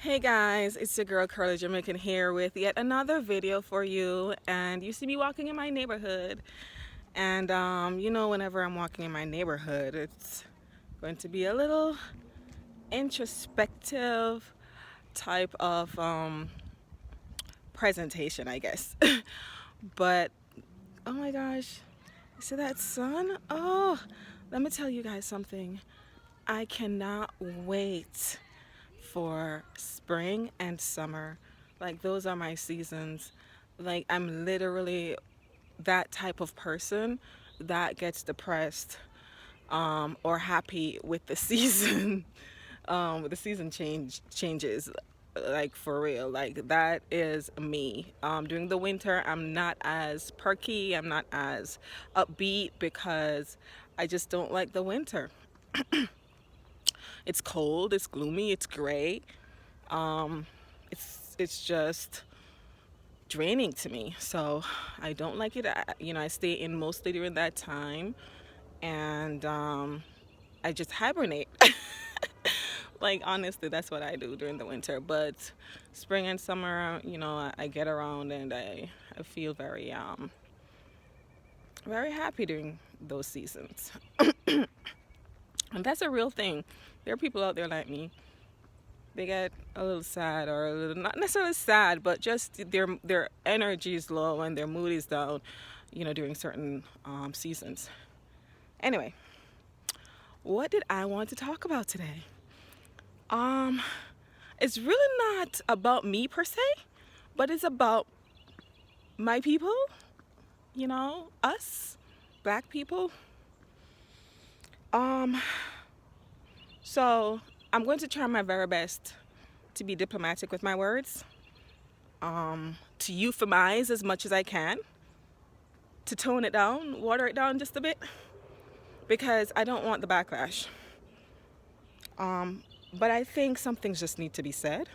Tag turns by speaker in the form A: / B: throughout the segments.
A: Hey guys, it's your girl Curly Jamaican here with yet another video for you. And you see me walking in my neighborhood, and whenever I'm walking in my neighborhood, it's going to be a little introspective type of presentation, I guess. But oh my gosh, you see that sun? Oh, let me tell you guys something. I cannot wait for spring and summer. Like, those are my seasons. Like, I'm literally that type of person that gets depressed or happy with the season. With the season changes, like, for real. Like, that is me. During the winter, I'm not as perky, I'm not as upbeat, because I just don't like the winter. It's cold, it's gloomy, it's gray. It's just draining to me, so I don't like it. I stay in mostly during that time, and I just hibernate. Like, honestly, that's what I do during the winter. But spring and summer, I get around, and I feel very happy during those seasons. And that's a real thing. There are people out there like me. They get a little sad, or a little, not necessarily sad, but just their energy is low and their mood is down, during certain seasons. Anyway, what did I want to talk about today? It's really not about me per se, but it's about my people, us, black people. So I'm going to try my very best to be diplomatic with my words, to euphemize as much as I can, to tone it down, water it down just a bit, because I don't want the backlash. But I think some things just need to be said.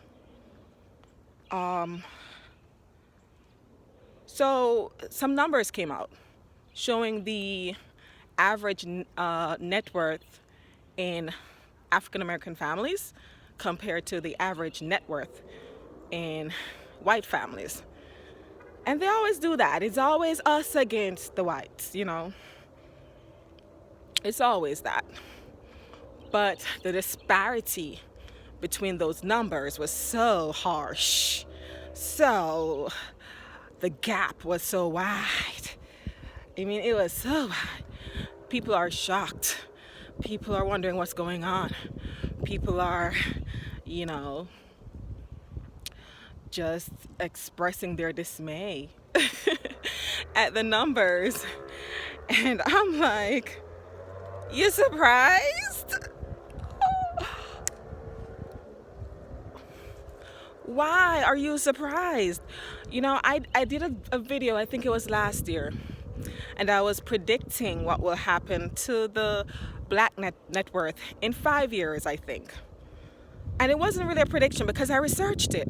A: So some numbers came out showing the average net worth in African American families compared to the average net worth in white families. And they always do that. It's always us against the whites, It's always that. But the disparity between those numbers was so harsh. So the gap was so wide. I mean, it was so wide. People are shocked. People are wondering what's going on. People are, just expressing their dismay at the numbers. And I'm like, you surprised? Why are you surprised? I did a video, I think it was last year, and I was predicting what will happen to the black net worth in 5 years, I think. And it wasn't really a prediction because I researched it.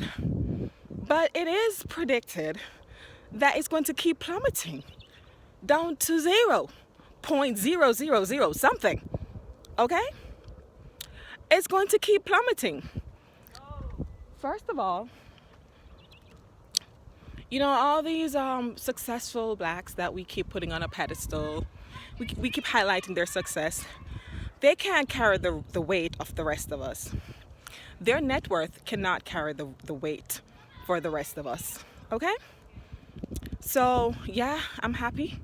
A: But it is predicted that it's going to keep plummeting down to 0.000 something. Okay? It's going to keep plummeting. First of all, all these successful blacks that we keep putting on a pedestal, we keep highlighting their success. They can't carry the weight of the rest of us. Their net worth cannot carry the weight for the rest of us. Okay? So, yeah, I'm happy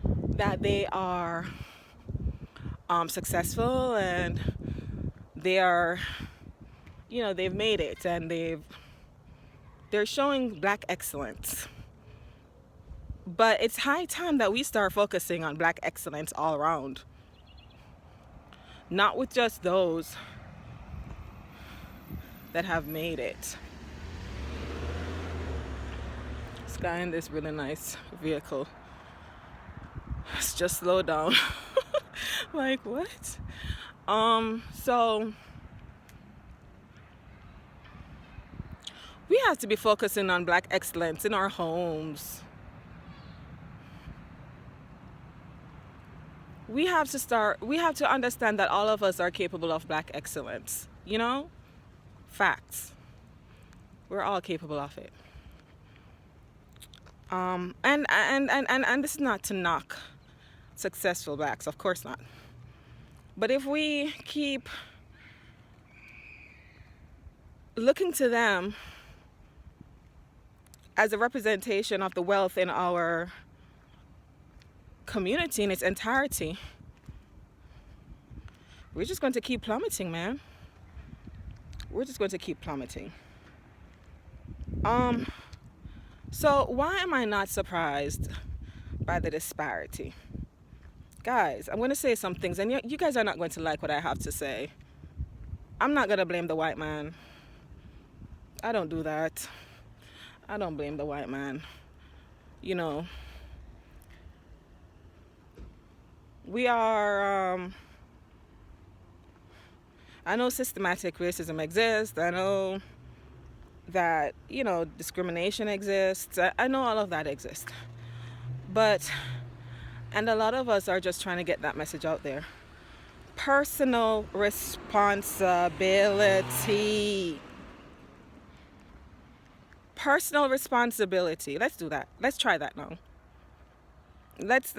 A: that they are successful, and they are, they've made it, and they're showing black excellence. But it's high time that we start focusing on black excellence all around. Not with just those that have made it. This guy in this really nice vehicle. Let's just slow down. Like, what? So we have to be focusing on black excellence in our homes. We have to understand that all of us are capable of black excellence. Facts. We're all capable of it. And this is not to knock successful blacks, of course not. But if we keep looking to them as a representation of the wealth in our community in its entirety, we're just going to keep plummeting, man. We're just going to keep plummeting. So why am I not surprised by the disparity? Guys, I'm going to say some things, and you guys are not going to like what I have to say. I'm not going to blame the white man. I don't do that. I don't blame the white man. You know, we are, I know systematic racism exists. I know that, discrimination exists. I know all of that exists. And a lot of us are just trying to get that message out there. Personal responsibility. Personal responsibility. Let's do that. Let's try that now. Let's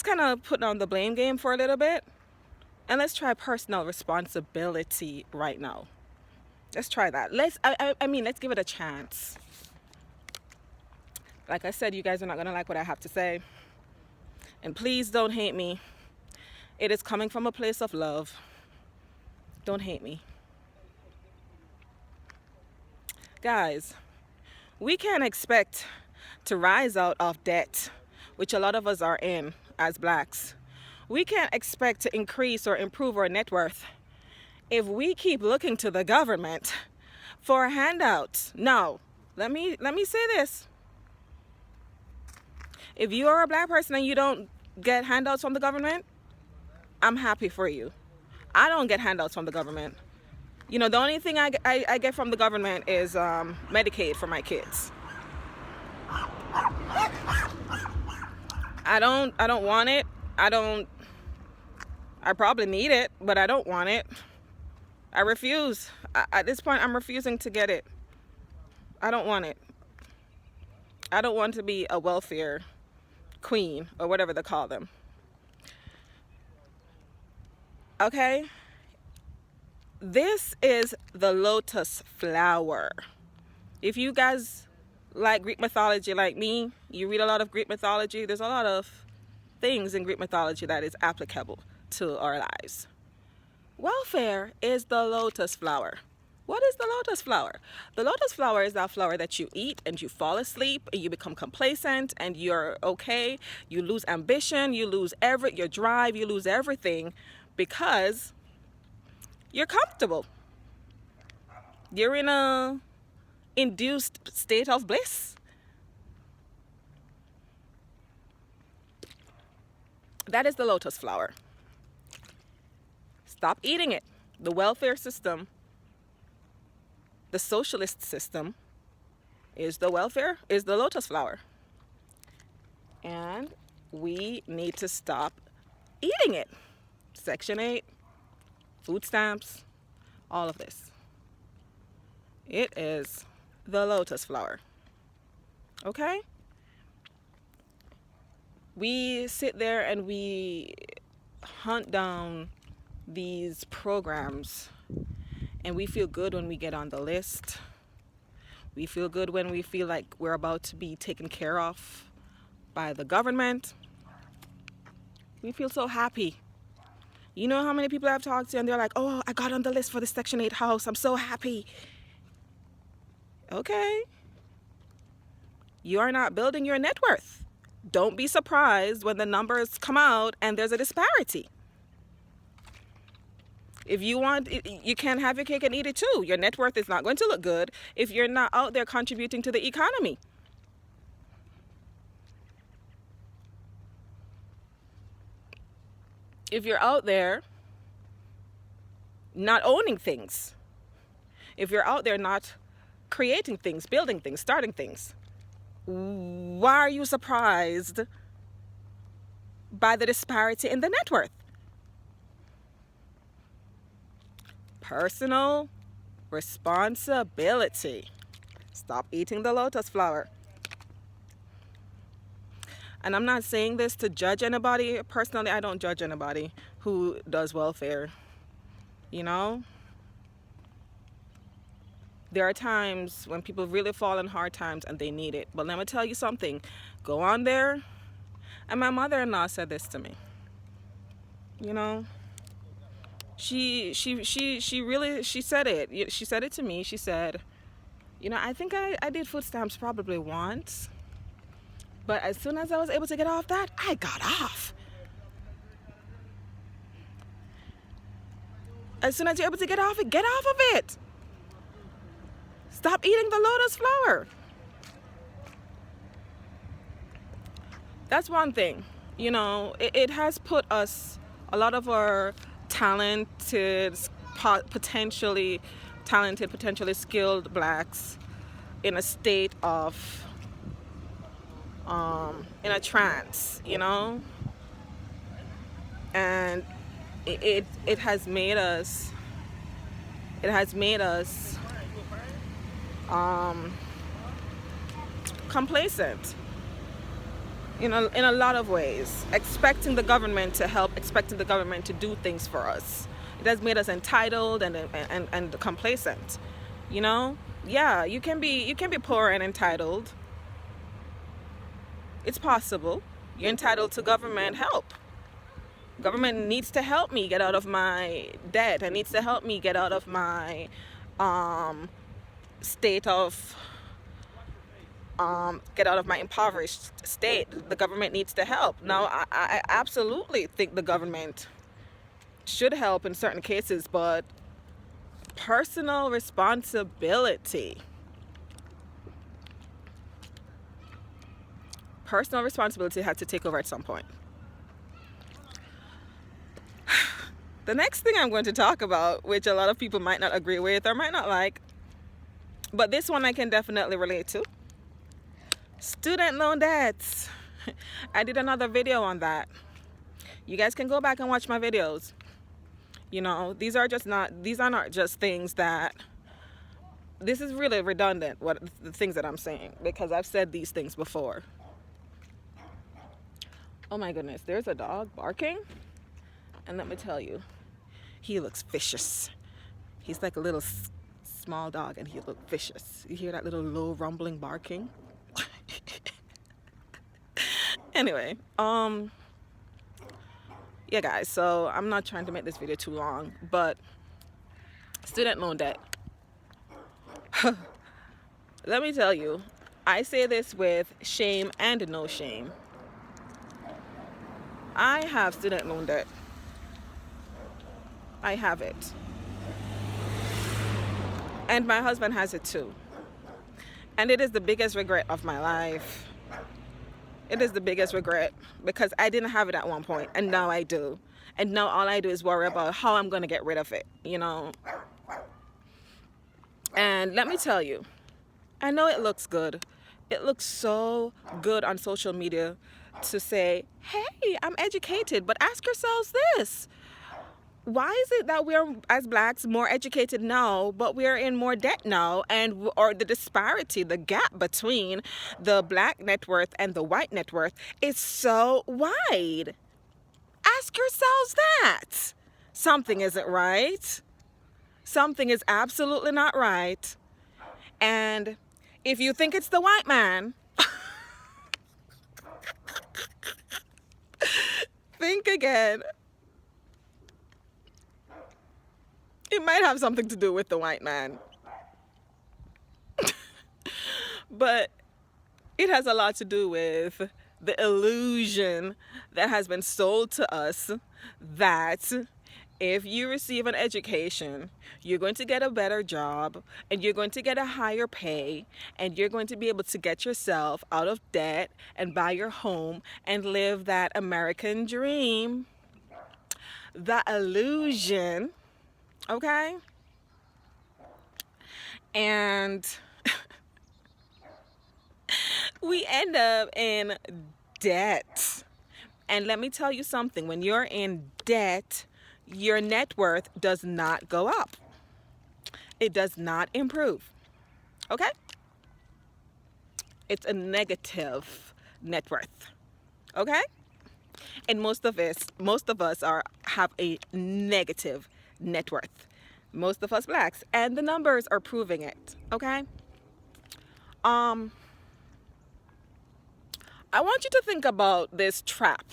A: kind of put on the blame game for a little bit. And let's try personal responsibility right now. Let's try that. Let's give it a chance. Like I said, you guys are not going to like what I have to say. And please don't hate me. It is coming from a place of love. Don't hate me. Guys, we can't expect to rise out of debt, which a lot of us are in as blacks. We can't expect to increase or improve our net worth if we keep looking to the government for handouts. No, let me say this. If you are a black person and you don't get handouts from the government, I'm happy for you. I don't get handouts from the government. The only thing I get from the government is Medicaid for my kids. I don't want it. I probably need it, but I don't want it. I refuse. At this point, I'm refusing to get it. I don't want it. I don't want to be a welfare queen or whatever they call them. Okay? This is the lotus flower. If you guys like Greek mythology like me, you read a lot of Greek mythology, there's a lot of things in Greek mythology that is applicable to our lives. Welfare is the lotus flower. What is the lotus flower? The lotus flower is that flower that you eat and you fall asleep and you become complacent and you're okay. You lose ambition, you lose your drive, you lose everything because you're comfortable. You're in a induced state of bliss. That is the lotus flower. Stop eating it. The welfare system, the socialist system, is the lotus flower. And we need to stop eating it. Section 8, food stamps, all of this. It is the lotus flower. Okay? We sit there and we hunt down these programs, and we feel good when we get on the list. We feel good when we feel like we're about to be taken care of by the government. We feel so happy. You know how many people I've talked to and they're like, oh, I got on the list for the Section 8 house. I'm so happy. Okay. You are not building your net worth. Don't be surprised when the numbers come out and there's a disparity. If you want, you can't have your cake and eat it too. Your net worth is not going to look good if you're not out there contributing to the economy. If you're out there not owning things, if you're out there not creating things, building things, starting things, why are you surprised by the disparity in the net worth? Personal responsibility. Stop eating the lotus flower. And I'm not saying this to judge anybody. Personally, I don't judge anybody who does welfare. You know? There are times when people really fall in hard times and they need it. But let me tell you something. Go on there. And my mother-in-law said this to me. You know? She said it. She said it to me. She said, you know, I think I did food stamps probably once. But as soon as I was able to get off that, I got off. As soon as you're able to get off it, get off of it. Stop eating the lotus flower. That's one thing. You know, it has put us, a lot of our potentially skilled blacks in a state of, in a trance, you know? And it has made us, complacent, you know, in a lot of ways, expecting the government to help, expecting the government to do things for us. It has made us entitled and complacent, you know? Yeah, you can be poor and entitled. It's possible. You're entitled to government help. Government needs to help me get out of my debt. It needs to help me get out of my state of get out of my impoverished state. The government needs to help. Now, I absolutely think the government should help in certain cases, but personal responsibility. Personal responsibility has to take over at some point. The next thing I'm going to talk about, which a lot of people might not agree with or might not like, but this one I can definitely relate to. Student loan debts. I did another video on that. You guys can go back and watch my videos. You know, these are not just things that, this is really redundant, what the things that I'm saying, because I've said these things before. Oh my goodness, there's a dog barking. And let me tell you, he looks vicious. He's like a little small dog and he looks vicious. You hear that little low rumbling barking? Anyway, yeah guys, so I'm not trying to make this video too long, but student loan debt. Let me tell you, I say this with shame and no shame. I have student loan debt. I have it. And my husband has it too. And it is the biggest regret of my life. It is the biggest regret because I didn't have it at one point and now I do. And now all I do is worry about how I'm going to get rid of it, you know. And let me tell you, I know it looks good. It looks so good on social media to say, hey, I'm educated. But ask yourselves this. Why is it that we're, as blacks, more educated now, but we're in more debt now, or the disparity, the gap between the black net worth and the white net worth is so wide? Ask yourselves that. Something isn't right. Something is absolutely not right. And if you think it's the white man, think again. It might have something to do with the white man. But it has a lot to do with the illusion that has been sold to us that if you receive an education, you're going to get a better job and you're going to get a higher pay and you're going to be able to get yourself out of debt and buy your home and live that American dream. The illusion. Okay? And we end up in debt. And let me tell you something. When you're in debt, your net worth does not go up. It does not improve. Okay? It's a negative net worth. Okay? And most of us have a negative net worth. Most of us blacks, and the numbers are proving it. Okay? Um I want you to think about this trap,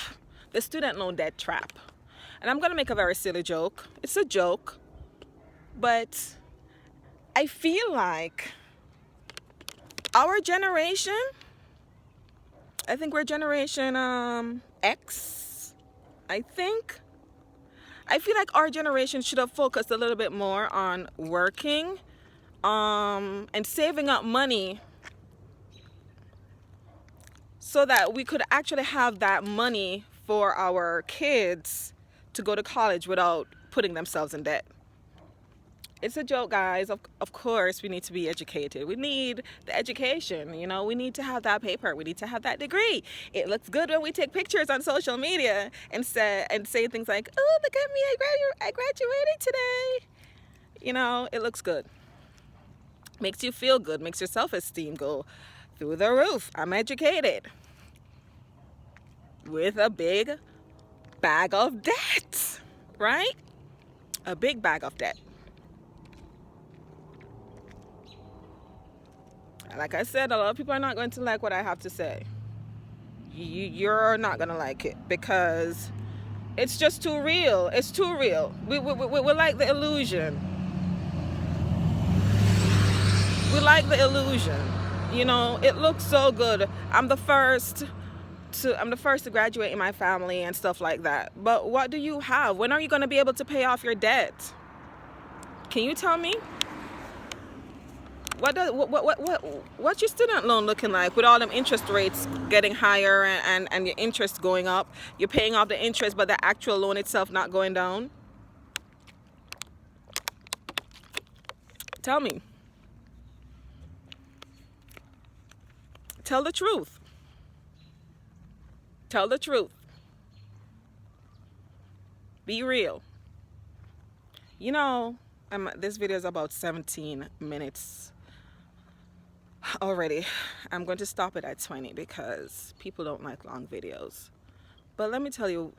A: the student loan debt trap. And I'm going to make a very silly joke. It's a joke, but I feel like our generation, I think we're generation X, I think. I feel like our generation should have focused a little bit more on working and saving up money so that we could actually have that money for our kids to go to college without putting themselves in debt. It's a joke, guys. Of course, we need to be educated. We need the education. We need to have that paper. We need to have that degree. It looks good when we take pictures on social media and say things like, "Oh, look at me! I graduated today." It looks good. Makes you feel good. Makes your self-esteem go through the roof. I'm educated with a big bag of debt, right? A big bag of debt. Like I said, a lot of people are not going to like what I have to say. You're not going to like it because it's just too real. It's too real. We like the illusion. We like the illusion. It looks so good. I'm the first to graduate in my family and stuff like that. But what do you have? When are you going to be able to pay off your debt? Can you tell me? What's your student loan looking like with all them interest rates getting higher and your interest going up? You're paying off the interest, but the actual loan itself not going down? Tell me. Tell the truth. Tell the truth. Be real. This video is about 17 minutes already. I'm going to stop it at 20 because people don't like long videos. But let me tell you,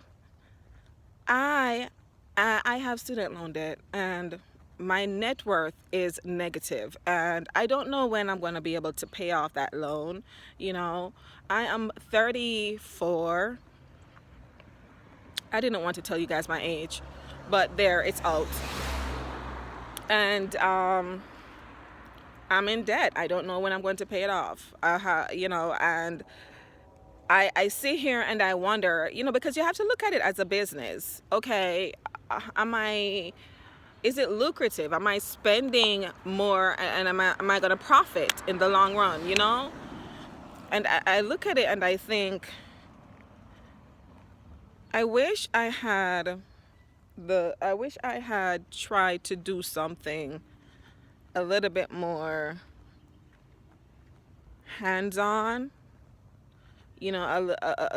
A: I have student loan debt and my net worth is negative, and I don't know when I'm going to be able to pay off that loan. I am 34. I didn't want to tell you guys my age, but there, it's out. And I'm in debt. I don't know when I'm going to pay it off. And I sit here and I wonder, because you have to look at it as a business. Okay, is it lucrative? Am I spending more, and am I going to profit in the long run? And I look at it and I think, I wish I had tried to do something a little bit more hands-on,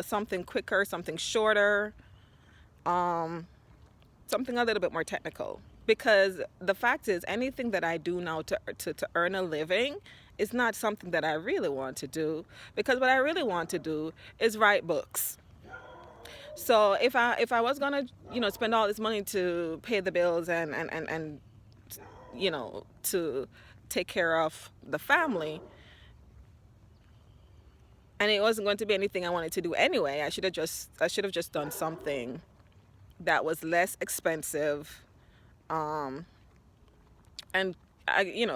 A: something quicker, something shorter, something a little bit more technical. Because the fact is, anything that I do now to earn a living is not something that I really want to do, because what I really want to do is write books. So if I was gonna spend all this money to pay the bills and to take care of the family, and it wasn't going to be anything I wanted to do anyway, I should have just done something that was less expensive, and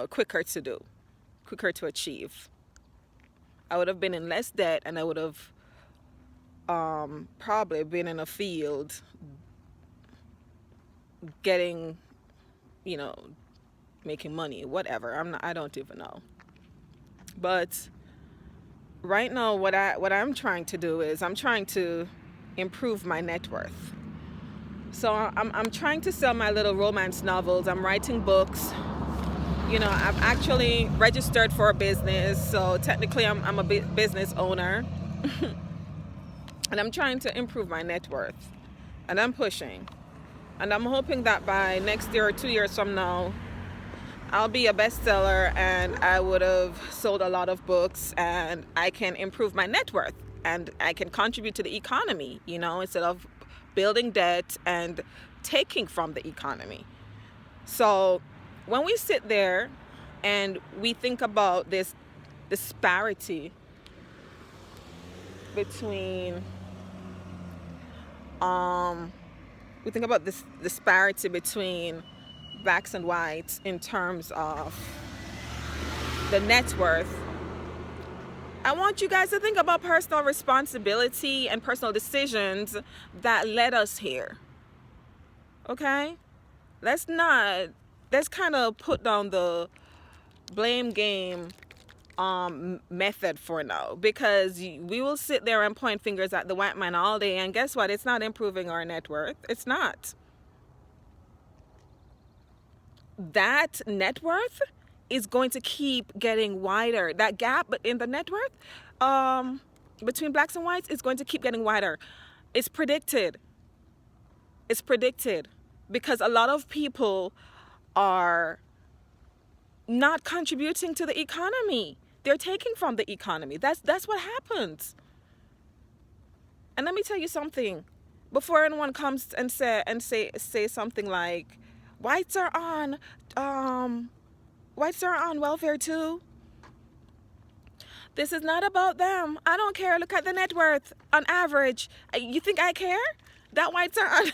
A: quicker to do, quicker to achieve. I would have been in less debt, and I would have probably been in a field getting, making money, whatever. I don't even know. But right now, what I'm trying to do is I'm trying to improve my net worth. So I'm trying to sell my little romance novels. I'm writing books. I've actually registered for a business, so technically I'm a business owner. And I'm trying to improve my net worth. And I'm pushing. And I'm hoping that by next year or 2 years from now, I'll be a bestseller and I would have sold a lot of books and I can improve my net worth and I can contribute to the economy, instead of building debt and taking from the economy. So when we sit there and we think about this disparity between we think about this disparity between blacks and whites in terms of the net worth, I want you guys to think about personal responsibility and personal decisions that led us here. Okay? Let's kind of put down the blame game method for now, because we will sit there and point fingers at the white man all day, and guess what? It's not improving our net worth. It's not. That net worth is going to keep getting wider. That gap in the net worth between blacks and whites is going to keep getting wider. It's predicted. It's predicted because a lot of people are not contributing to the economy. They're taking from the economy. That's what happens. And let me tell you something. Before anyone comes and say something like, whites are on welfare too. This is not about them. I don't care. Look at the net worth on average. You think I care that whites are on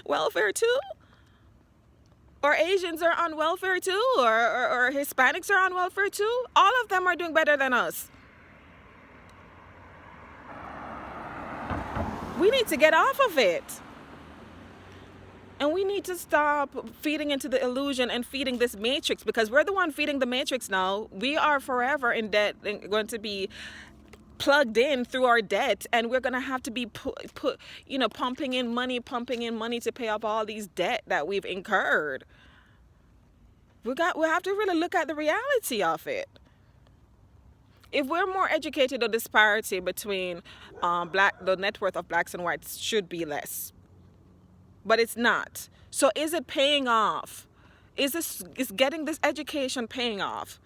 A: welfare too? Or Asians are on welfare too? Or Hispanics are on welfare too? All of them are doing better than us. We need to get off of it. And we need to stop feeding into the illusion and feeding this matrix, because we're the one feeding the matrix now. We are forever in debt and going to be plugged in through our debt, and we're going to have to be pumping in money to pay off all these debt that we've incurred. We have to really look at the reality of it. If we're more educated, the disparity between the net worth of blacks and whites should be less. But it's not. So is it paying off? Is getting this education paying off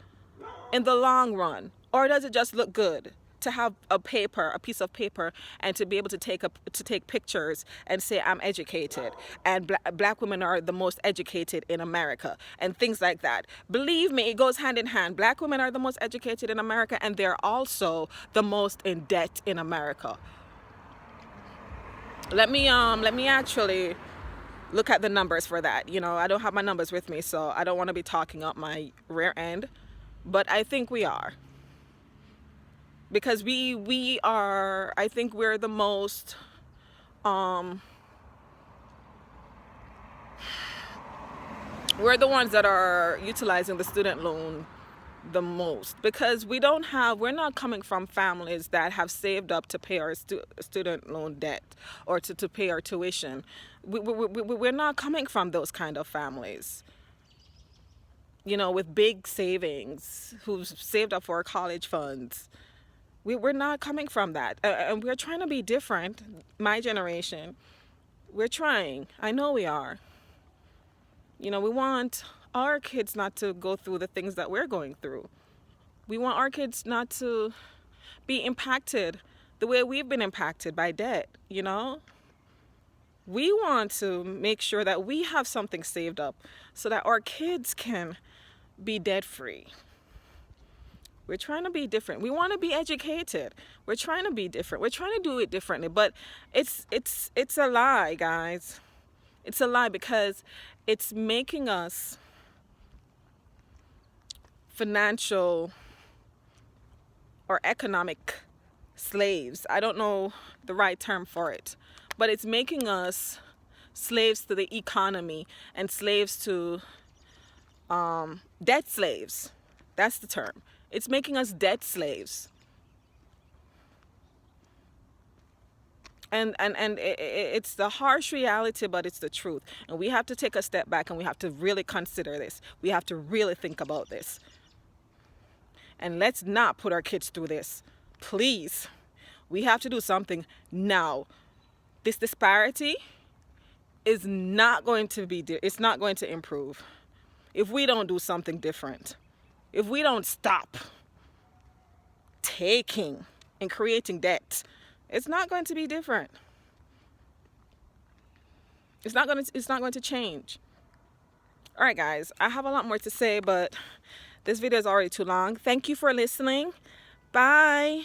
A: in the long run? Or does it just look good to have a piece of paper, and to be able to take pictures and say I'm educated, and black women are the most educated in America, and things like that? Believe me, it goes hand in hand. Black women are the most educated in America, and they're also the most in debt in America. Let me actually look at the numbers for that. I don't have my numbers with me, so I don't want to be talking up my rear end, but I think we are. Because we are, I think we're the most we're the ones that are utilizing the student loan the most, because we're not coming from families that have saved up to pay our student loan debt, or to pay our tuition. We're not coming from those kind of families, with big savings, who've saved up for our college funds. We're not coming from that, and we're trying to be different. My generation, we're trying. I know we are. We want our kids not to go through the things that we're going through. We want our kids not to be impacted the way we've been impacted by debt, We want to make sure that we have something saved up so that our kids can be debt-free. We're trying to be different. We want to be educated. We're trying to be different. We're trying to do it differently, but it's a lie, guys. It's a lie, because it's making us financial or economic slaves. I don't know the right term for it, but it's making us slaves to the economy and slaves to debt slaves. That's the term. It's making us debt slaves. And it's the harsh reality, but it's the truth. And we have to take a step back, and we have to really consider this. We have to really think about this. And let's not put our kids through this. Please. We have to do something now. This disparity is not going to it's not going to improve. if we don't do something different, if we don't stop taking and creating debt, it's not going to be different. It's not going to change. All right, guys, I have a lot more to say, but this video is already too long. Thank you for listening. Bye.